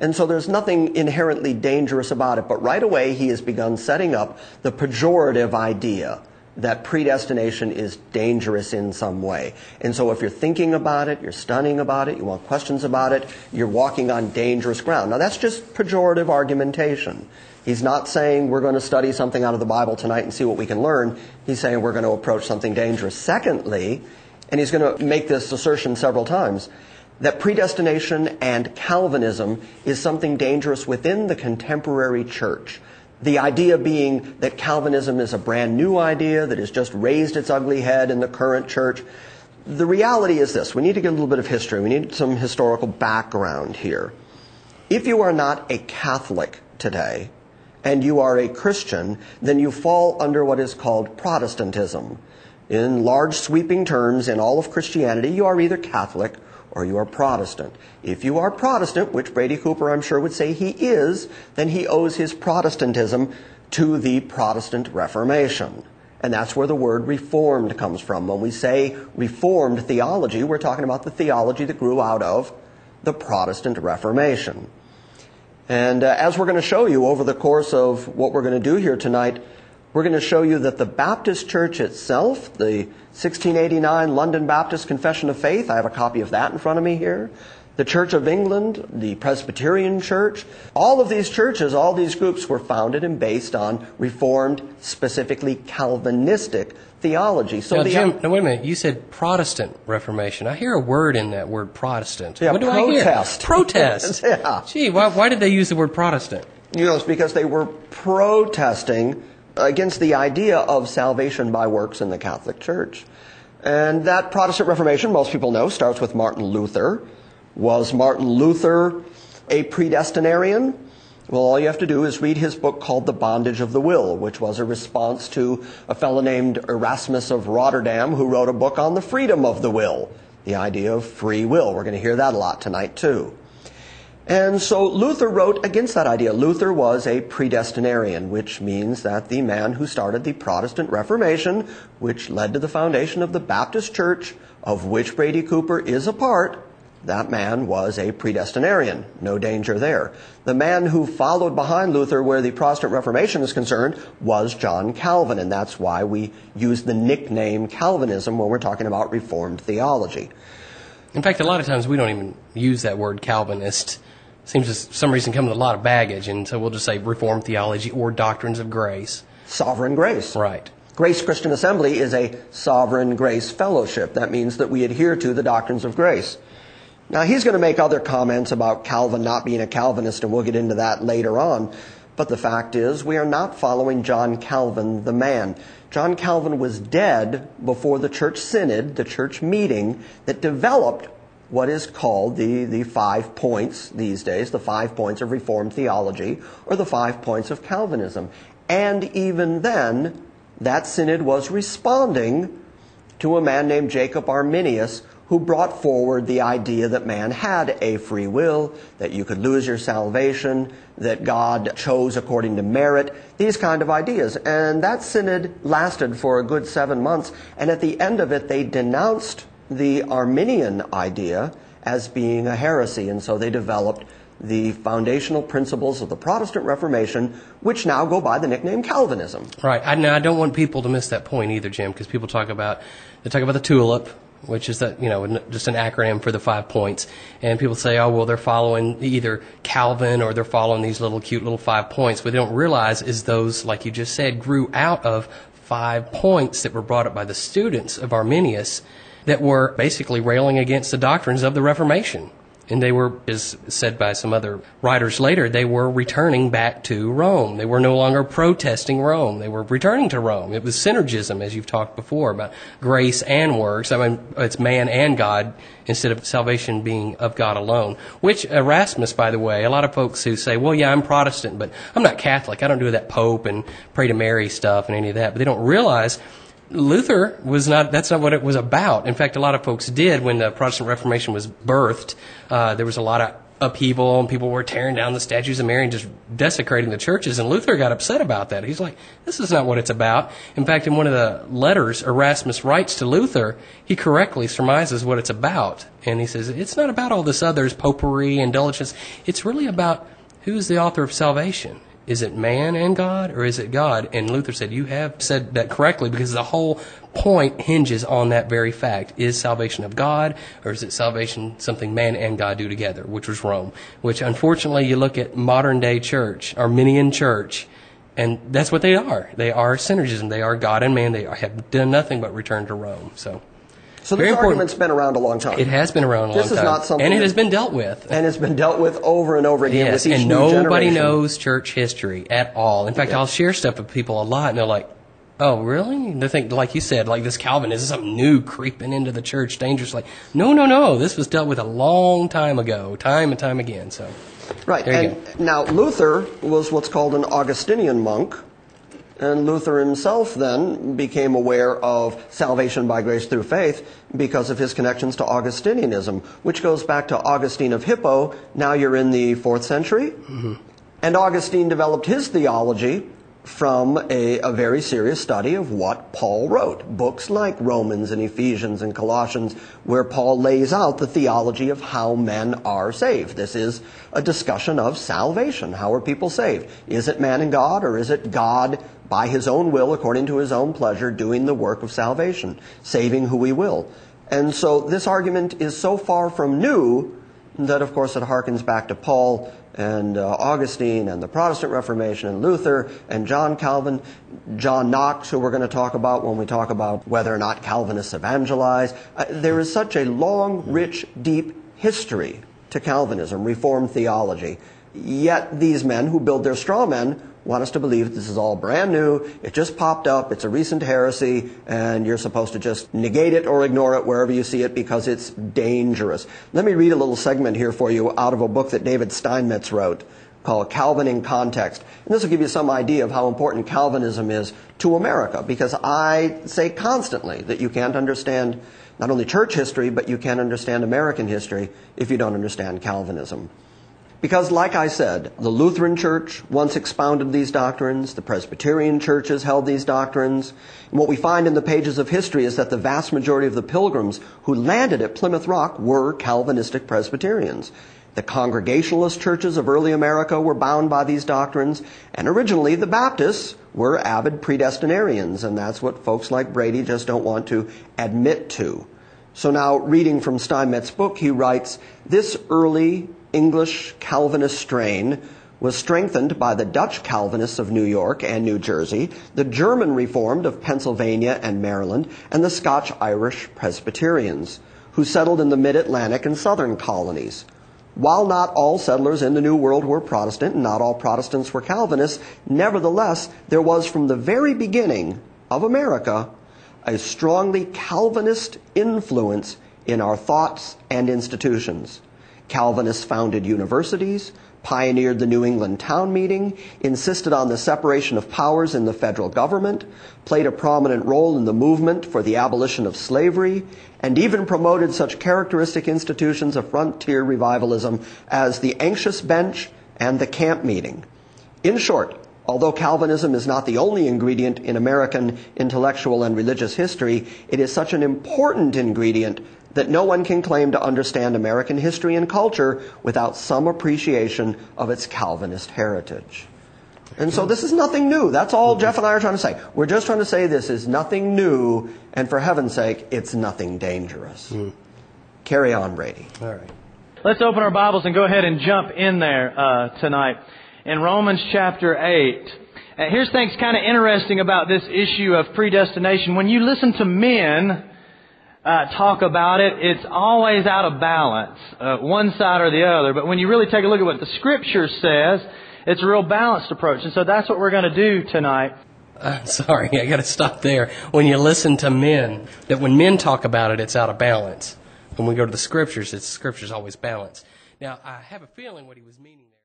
And so there's nothing inherently dangerous about it, but right away he has begun setting up the pejorative idea that predestination is dangerous in some way. And so if you're thinking about it, you're studying about it, you want questions about it, you're walking on dangerous ground. Now that's just pejorative argumentation. He's not saying we're going to study something out of the Bible tonight and see what we can learn. He's saying we're going to approach something dangerous. Secondly, and he's going to make this assertion several times, that predestination and Calvinism is something dangerous within the contemporary church. The idea being that Calvinism is a brand new idea that has just raised its ugly head in the current church. The reality is this. We need to get a little bit of history. We need some historical background here. If you are not a Catholic today and you are a Christian, then you fall under what is called Protestantism. In large sweeping terms, in all of Christianity, you are either Catholic or you are Protestant. If you are Protestant, which Brady Cooper I'm sure would say he is, then he owes his Protestantism to the Protestant Reformation. And that's where the word Reformed comes from. When we say Reformed theology, we're talking about the theology that grew out of the Protestant Reformation. And as we're going to show you over the course of what we're going to do here tonight, we're going to show you that the Baptist Church itself, the 1689 London Baptist Confession of Faith, I have a copy of that in front of me here, the Church of England, the Presbyterian Church, all of these churches, all these groups were founded and based on Reformed, specifically Calvinistic theology. So now, Jim, now wait a minute. You said Protestant Reformation. I hear a word in that word, Protestant. Yeah, what do protest. I hear? Protest. Yeah. Gee, why did they use the word Protestant? You know, it's because they were protesting against the idea of salvation by works in the Catholic Church. And that Protestant Reformation, most people know, starts with Martin Luther. Was Martin Luther a predestinarian? Well, all you have to do is read his book called The Bondage of the Will, which was a response to a fellow named Erasmus of Rotterdam who wrote a book on the freedom of the will, the idea of free will. We're going to hear that a lot tonight, too. And so Luther wrote against that idea. Luther was a predestinarian, which means that the man who started the Protestant Reformation, which led to the foundation of the Baptist Church, of which Brady Cooper is a part, that man was a predestinarian. No danger there. The man who followed behind Luther where the Protestant Reformation is concerned was John Calvin, and that's why we use the nickname Calvinism when we're talking about Reformed theology. In fact, a lot of times we don't even use that word Calvinist. Seems to some reason come with a lot of baggage, and so we'll just say Reformed theology or doctrines of grace. Sovereign grace. Right. Grace Christian Assembly is a sovereign grace fellowship. That means that we adhere to the doctrines of grace. Now, he's going to make other comments about Calvin not being a Calvinist, and we'll get into that later on. But the fact is, we are not following John Calvin, the man. John Calvin was dead before the church synod, the church meeting, that developed what is called the 5 points these days, the 5 points of Reformed theology, or the 5 points of Calvinism. And even then, that synod was responding to a man named Jacob Arminius, who brought forward the idea that man had a free will, that you could lose your salvation, that God chose according to merit, these kind of ideas. And that synod lasted for a good 7 months, and at the end of it, they denounced the Arminian idea as being a heresy, and so they developed the foundational principles of the Protestant Reformation, which now go by the nickname Calvinism. Right. I don't want people to miss that point either, Jim, because people talk about the tulip, which is that, just an acronym for the 5 points. And people say, oh, well, they're following either Calvin or they're following these cute little 5 points. What they don't realize is those, like you just said, grew out of 5 points that were brought up by the students of Arminius that were basically railing against the doctrines of the Reformation. And they were, as said by some other writers later, they were returning back to Rome. They were no longer protesting Rome. They were returning to Rome. It was synergism, as you've talked before, about grace and works. I mean, it's man and God instead of salvation being of God alone. Which Erasmus, by the way, a lot of folks who say, well, yeah, I'm Protestant, but I'm not Catholic. I don't do that Pope and pray to Mary stuff and any of that. But they don't realize Luther that's not what it was about. In fact, a lot of folks did when the Protestant Reformation was birthed. There was a lot of upheaval, and people were tearing down the statues of Mary and just desecrating the churches, and Luther got upset about that. He's like, this is not what it's about. In fact, in one of the letters Erasmus writes to Luther, he correctly surmises what it's about. And he says, it's not about all this others, popery, indulgence. It's really about who's the author of salvation. Is it man and God, or is it God? And Luther said, you have said that correctly, because the whole point hinges on that very fact. Is salvation of God, or is it salvation something man and God do together, which was Rome? Which, unfortunately, you look at modern-day church, Arminian church, and that's what they are. They are synergism. They are God and man. They have done nothing but return to Rome. So this argument's been around a long time. It has been around a long time. This is not something, and it has been dealt with. And it's been dealt with over and over again with each and new nobody generation. knows church history at all. In fact, I'll share stuff with people a lot, and they're like, oh, really? They think, like you said, like this Calvinism is something new creeping into the church dangerously. No. This was dealt with a long time ago, time and time again. So, right. And now Luther was what's called an Augustinian monk. And Luther himself then became aware of salvation by grace through faith because of his connections to Augustinianism, which goes back to Augustine of Hippo. Now you're in the 4th century. Mm-hmm. And Augustine developed his theology from a very serious study of what Paul wrote. Books like Romans and Ephesians and Colossians, where Paul lays out the theology of how men are saved. This is a discussion of salvation. How are people saved? Is it man and God, or is it God by his own will, according to his own pleasure, doing the work of salvation, saving who he will? And so this argument is so far from new that, of course, it harkens back to Paul and Augustine and the Protestant Reformation and Luther and John Calvin, John Knox, who we're going to talk about when we talk about whether or not Calvinists evangelize. There is such a long, rich, deep history to Calvinism, Reformed theology. Yet these men who build their straw men want us to believe this is all brand new, it just popped up, it's a recent heresy, and you're supposed to just negate it or ignore it wherever you see it because it's dangerous. Let me read a little segment here for you out of a book that David Steinmetz wrote called Calvin in Context. And this will give you some idea of how important Calvinism is to America, because I say constantly that you can't understand not only church history, but you can't understand American history if you don't understand Calvinism. Because, like I said, the Lutheran Church once expounded these doctrines, the Presbyterian churches held these doctrines, and what we find in the pages of history is that the vast majority of the pilgrims who landed at Plymouth Rock were Calvinistic Presbyterians. The Congregationalist churches of early America were bound by these doctrines, and originally the Baptists were avid predestinarians, and that's what folks like Brady just don't want to admit to. So now, reading from Steinmetz's book, he writes, this early English Calvinist strain was strengthened by the Dutch Calvinists of New York and New Jersey, the German Reformed of Pennsylvania and Maryland, and the Scotch-Irish Presbyterians, who settled in the mid-Atlantic and southern colonies. While not all settlers in the New World were Protestant, and not all Protestants were Calvinists, nevertheless, there was from the very beginning of America a strongly Calvinist influence in our thoughts and institutions. Calvinists founded universities, pioneered the New England town meeting, insisted on the separation of powers in the federal government, played a prominent role in the movement for the abolition of slavery, and even promoted such characteristic institutions of frontier revivalism as the anxious bench and the camp meeting. In short, although Calvinism is not the only ingredient in American intellectual and religious history, it is such an important ingredient that no one can claim to understand American history and culture without some appreciation of its Calvinist heritage. And so this is nothing new. That's all Jeff and I are trying to say. We're just trying to say this is nothing new, and for heaven's sake, it's nothing dangerous. Carry on, Brady. All right. Let's open our Bibles and go ahead and jump in there tonight. In Romans chapter 8. Here's things kind of interesting about this issue of predestination. When you listen to men talk about it, it's always out of balance, one side or the other. But when you really take a look at what the Scripture says, it's a real balanced approach. And so that's what we're going to do tonight. Sorry, I got to stop there. When you listen to men, that when men talk about it, it's out of balance. When we go to the Scriptures, Scripture's always balanced. Now, I have a feeling what he was meaning there.